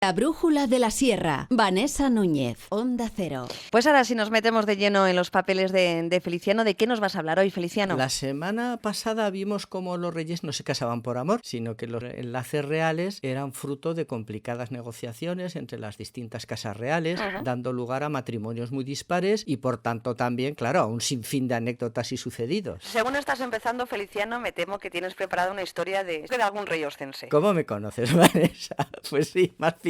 La brújula de la sierra, Vanessa Núñez, Onda Cero. Pues ahora sí nos metemos de lleno en los papeles de Feliciano. ¿De qué nos vas a hablar hoy, Feliciano? La semana pasada vimos cómo los reyes no se casaban por amor, sino que los enlaces reales eran fruto de complicadas negociaciones entre las distintas casas reales, dando lugar a matrimonios muy dispares y por tanto también, claro, a un sinfín de anécdotas y sucedidos. Según estás empezando, Feliciano, me temo que tienes preparada una historia de algún rey oscense. ¿Cómo me conoces, Vanessa? Pues sí, me has pillado.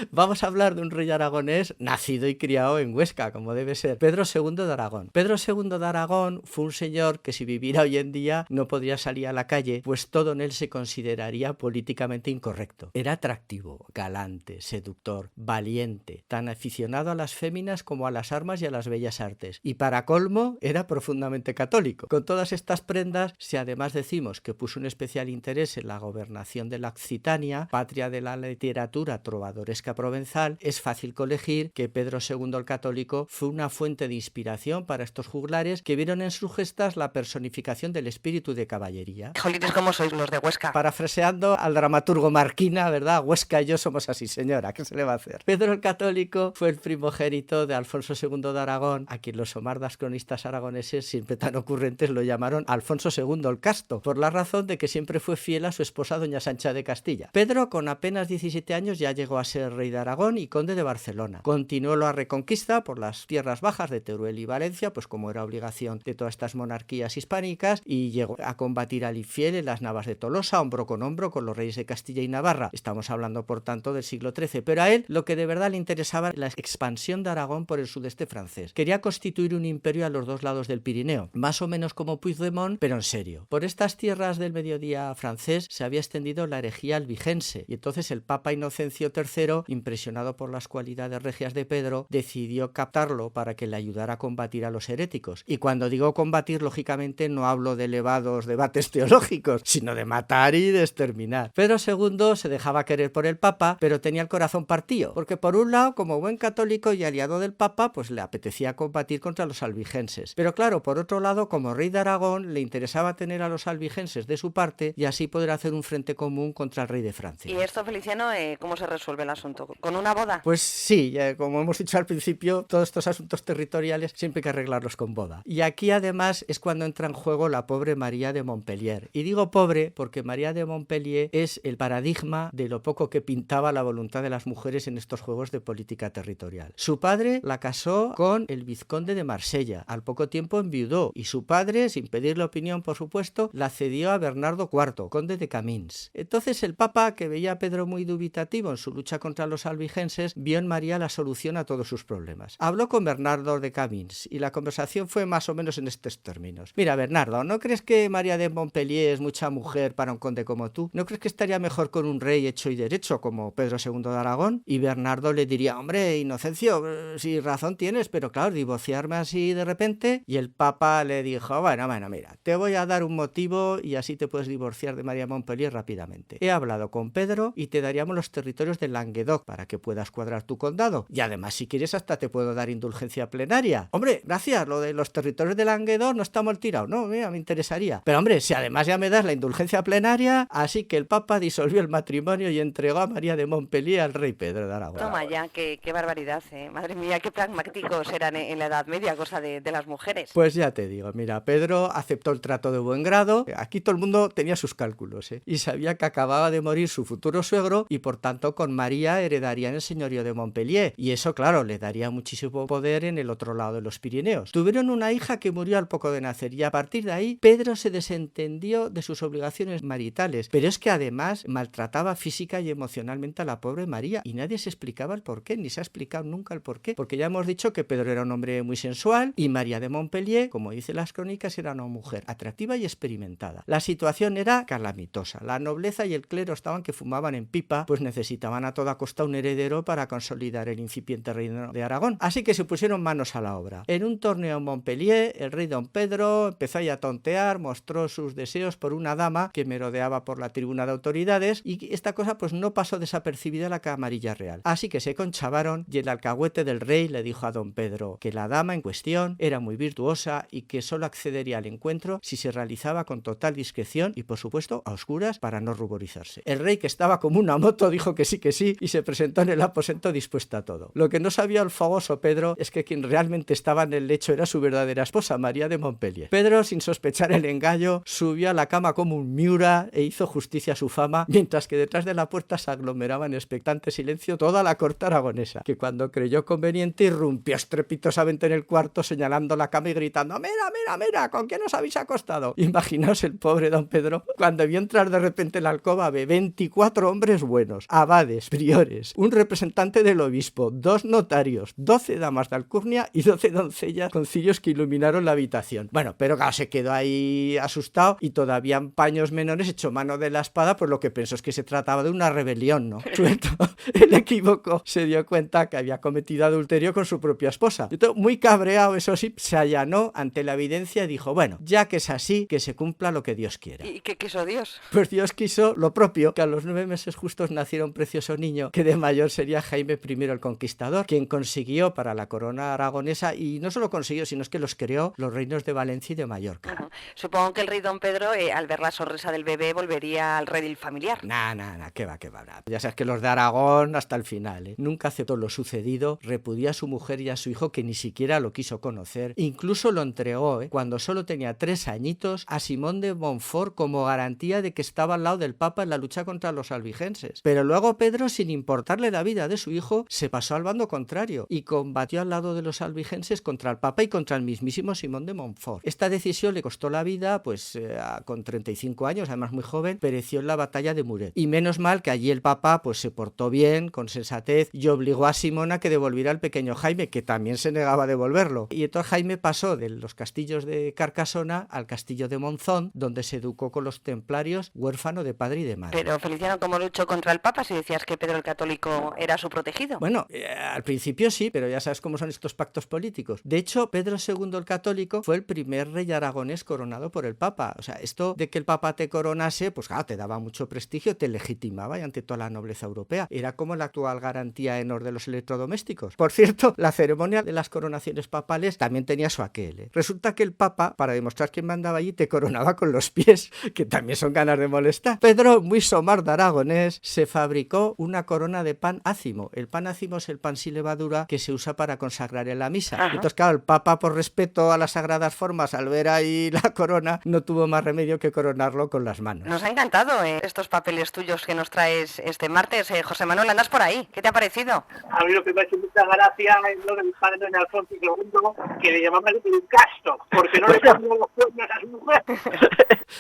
Vamos a hablar de un rey aragonés nacido y criado en Huesca, como debe ser, Pedro II de Aragón. Pedro II de Aragón fue un señor que si viviera hoy en día no podría salir a la calle, pues todo en él se consideraría políticamente incorrecto. Era atractivo, galante, seductor, valiente, tan aficionado a las féminas como a las armas y a las bellas artes. Y para colmo, era profundamente católico. Con todas estas prendas, si además decimos que puso un especial interés en la gobernación de la Occitania, patria de la literatura trovadoresca provenzal, es fácil colegir que Pedro II el Católico fue una fuente de inspiración para estos juglares que vieron en sus gestas la personificación del espíritu de caballería. Jolines, ¿cómo sois los de Huesca? Parafraseando al dramaturgo Marquina, ¿verdad? Huesca y yo somos así, señora, ¿qué se le va a hacer? Pedro el Católico fue el primogénito de Alfonso II de Aragón, a quien los somardas cronistas aragoneses, siempre tan ocurrentes, lo llamaron Alfonso II el Casto, por la razón de que siempre fue fiel a su esposa doña Sancha de Castilla. Pedro, con apenas 17 años, ya llegó a ser rey de Aragón y conde de Barcelona. Continuó la reconquista por las tierras bajas de Teruel y Valencia, pues como era obligación de todas estas monarquías hispánicas, y llegó a combatir al infiel en las Navas de Tolosa, hombro con los reyes de Castilla y Navarra. Estamos hablando, por tanto, del siglo XIII. Pero a él lo que de verdad le interesaba era la expansión de Aragón por el sudeste francés. Quería constituir un imperio a los dos lados del Pirineo, más o menos como Puigdemont, pero en serio. Por estas tierras del mediodía francés se había extendido la herejía albigense, y entonces el Papa Inocencio III, impresionado por las cualidades regias de Pedro, decidió captarlo para que le ayudara a combatir a los heréticos. Y cuando digo combatir, lógicamente no hablo de elevados debates teológicos, sino de matar y de exterminar. Pedro II se dejaba querer por el Papa, pero tenía el corazón partido, porque por un lado, como buen católico y aliado del Papa, pues le apetecía combatir contra los albigenses. Pero claro, por otro lado, como rey de Aragón, le interesaba tener a los albigenses de su parte y así poder hacer un frente común contra el rey de Francia. ¿Y esto, Feliciano, cómo se resuelve el asunto? ¿Con una boda? Pues sí, como hemos dicho al principio, todos estos asuntos territoriales siempre hay que arreglarlos con boda. Y aquí además es cuando entra en juego la pobre María de Montpellier. Y digo pobre porque María de Montpellier es el paradigma de lo poco que pintaba la voluntad de las mujeres en estos juegos de política territorial. Su padre la casó con el vizconde de Marsella, al poco tiempo enviudó, y su padre, sin pedirle opinión por supuesto, la cedió a Bernardo IV, conde de Camins. Entonces el Papa, que veía a Pedro muy dubitativo en su lucha contra los albigenses, vio en María la solución a todos sus problemas. Habló con Bernardo de Camins y la conversación fue más o menos en estos términos. Mira, Bernardo, ¿no crees que María de Montpellier es mucha mujer para un conde como tú? ¿No crees que estaría mejor con un rey hecho y derecho como Pedro II de Aragón? Y Bernardo le diría, hombre, Inocencio, sí, razón tienes, pero claro, divorciarme así de repente. Y el Papa le dijo, bueno, mira, te voy a dar un motivo y así te puedes divorciar de María de Montpellier rápidamente. He hablado con Pedro y te daríamos los territorios de Languedoc para que puedas cuadrar tu condado. Y además, si quieres, hasta te puedo dar indulgencia plenaria. Hombre, gracias, lo de los territorios de Languedoc no está mal tirado, no, mira, me interesaría. Pero hombre, si además ya me das la indulgencia plenaria, así que el Papa disolvió el matrimonio y entregó a María de Montpellier al rey Pedro de Aragón. Toma ya, qué barbaridad, madre mía, qué pragmáticos eran en la Edad Media, cosa de las mujeres. Pues ya te digo, mira, Pedro aceptó el trato de buen grado, aquí todo el mundo tenía sus cálculos, y sabía que acababa de morir su futuro suegro y por tanto con María heredarían el señorío de Montpellier, y eso claro, le daría muchísimo poder en el otro lado de los Pirineos. Tuvieron una hija que murió al poco de nacer y a partir de ahí Pedro se desentendió de sus obligaciones maritales, pero es que además maltrataba física y emocionalmente a la pobre María y nadie se explicaba el porqué, ni se ha explicado nunca el porqué, porque ya hemos dicho que Pedro era un hombre muy sensual y María de Montpellier, como dicen las crónicas, era una mujer atractiva y experimentada. La situación era calamitosa, la nobleza y el clero estaban que fumaban en pipa, pues necesitaban a toda costa un heredero para consolidar el incipiente reino de Aragón, así que se pusieron manos a la obra. En un torneo en Montpellier, el rey don Pedro empezó a tontear, mostró sus deseos por una dama que merodeaba por la tribuna de autoridades y esta cosa pues no pasó desapercibida a la camarilla real. Así que se conchavaron y el alcahuete del rey le dijo a don Pedro que la dama en cuestión era muy virtuosa y que solo accedería al encuentro si se realizaba con total discreción y por supuesto a oscuras para no ruborizarse. El rey, que estaba como una moto, dijo que que sí, y se presentó en el aposento dispuesta a todo. Lo que no sabía el fogoso Pedro es que quien realmente estaba en el lecho era su verdadera esposa, María de Montpellier. Pedro, sin sospechar el engaño, subió a la cama como un Miura e hizo justicia a su fama, mientras que detrás de la puerta se aglomeraba en expectante silencio toda la corte aragonesa, que cuando creyó conveniente irrumpió estrepitosamente en el cuarto señalando la cama y gritando: ¡Mira, mira, mira! ¿Con quién os habéis acostado? Imaginaos el pobre don Pedro cuando vio entrar de repente en la alcoba 24 hombres buenos, abades, priores, un representante del obispo, 2 notarios, 12 damas de alcurnia y 12 doncellas con cirios que iluminaron la habitación. Bueno, pero claro, se quedó ahí asustado y todavía en paños menores echó mano de la espada, por lo que pensó es que se trataba de una rebelión, ¿no? Suelto el equívoco, se dio cuenta que había cometido adulterio con su propia esposa. Entonces, muy cabreado, eso sí, se allanó ante la evidencia y dijo: bueno, ya que es así, que se cumpla lo que Dios quiera. ¿Y qué quiso Dios? Pues Dios quiso lo propio, que a los 9 meses justos naciera un precioso niño, que de mayor sería Jaime I el Conquistador, quien consiguió para la corona aragonesa, y no solo consiguió, sino es que los creó, los reinos de Valencia y de Mallorca. Supongo que el rey don Pedro, al ver la sonrisa del bebé, volvería al redil familiar. Nah, qué va. Ya sabes que los de Aragón hasta el final, nunca aceptó lo sucedido, repudió a su mujer y a su hijo, que ni siquiera lo quiso conocer, incluso lo entregó, cuando solo tenía 3 añitos, a Simón de Montfort como garantía de que estaba al lado del Papa en la lucha contra los albigenses. Pero luego Pedro, sin importarle la vida de su hijo, se pasó al bando contrario y combatió al lado de los albigenses contra el Papa y contra el mismísimo Simón de Montfort. Esta decisión le costó la vida, pues con 35 años, además muy joven, pereció en la batalla de Muret. Y menos mal que allí el Papa pues se portó bien, con sensatez, y obligó a Simón a que devolviera al pequeño Jaime, que también se negaba a devolverlo. Y entonces Jaime pasó de los castillos de Carcasona al castillo de Monzón, donde se educó con los templarios, huérfano de padre y de madre. Pero Feliciano, ¿cómo luchó contra el Papa si decías que Pedro el Católico era su protegido? Bueno, al principio sí, pero ya sabes cómo son estos pactos políticos. De hecho, Pedro II el Católico fue el primer rey aragonés coronado por el Papa. O sea, esto de que el Papa te coronase, pues claro, te daba mucho prestigio, te legitimaba y ante toda la nobleza europea. Era como la actual garantía en orden de los electrodomésticos. Por cierto, la ceremonia de las coronaciones papales también tenía su aquel. Resulta que el Papa, para demostrar quién mandaba allí, te coronaba con los pies, que también son ganas de molestar. Pedro, muy somar de aragonés, se fabricó una corona de pan ácimo. El pan ácimo es el pan sin levadura que se usa para consagrar en la misa. Ajá. Entonces, claro, el Papa, por respeto a las sagradas formas, al ver ahí la corona, no tuvo más remedio que coronarlo con las manos. Nos ha encantado estos papeles tuyos que nos traes este martes. José Manuel, andas por ahí. ¿Qué te ha parecido? A mí lo que me ha hecho mucha gracia es lo del padre de Alfonso II, que le llamaban el casto, porque no le ponían los cuernos a su mujer.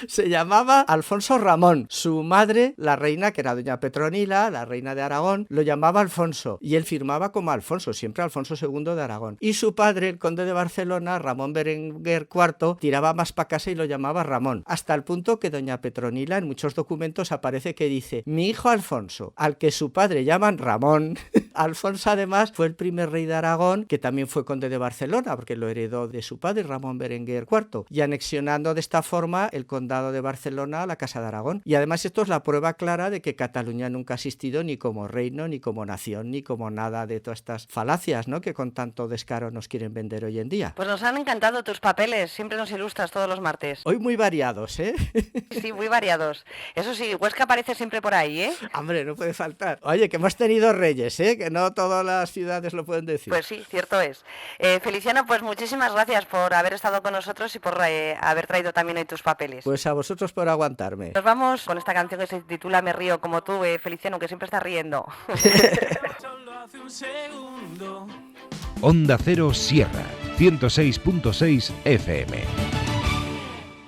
Se llamaba Alfonso Ramón. Su madre, la reina, que era doña Petronila, la reina de Aragón, lo llamaba Alfonso, y él firmaba como Alfonso, siempre Alfonso II de Aragón. Y su padre, el conde de Barcelona, Ramón Berenguer IV, tiraba más para casa y lo llamaba Ramón, hasta el punto que doña Petronila en muchos documentos aparece que dice: mi hijo Alfonso, al que su padre llaman Ramón. Alfonso además fue el primer rey de Aragón, que también fue conde de Barcelona, porque lo heredó de su padre, Ramón Berenguer IV, y anexionando de esta forma el condado de Barcelona a la Casa de Aragón. Y además esto es la prueba clara de que Cataluña nunca ha existido ni como reino, ni como nación, ni como nada de todas estas falacias, ¿no?, que con tanto descaro nos quieren vender hoy en día. Pues nos han encantado tus papeles, siempre nos ilustras todos los martes. Hoy muy variados, ¿eh? Sí, muy variados. Eso sí, Huesca aparece siempre por ahí, ¿eh? Hombre, no puede faltar. Oye, que hemos tenido reyes, ¿eh? Que no todas las ciudades lo pueden decir. Pues sí, cierto es. Feliciano, pues muchísimas gracias por haber estado con nosotros y por haber traído también hoy tus papeles. Pues a vosotros por aguantarme. Nos vamos con esta canción que se titula Me río como tú, Feliciano, que siempre estás riendo. Onda Cero Sierra, 106.6 FM.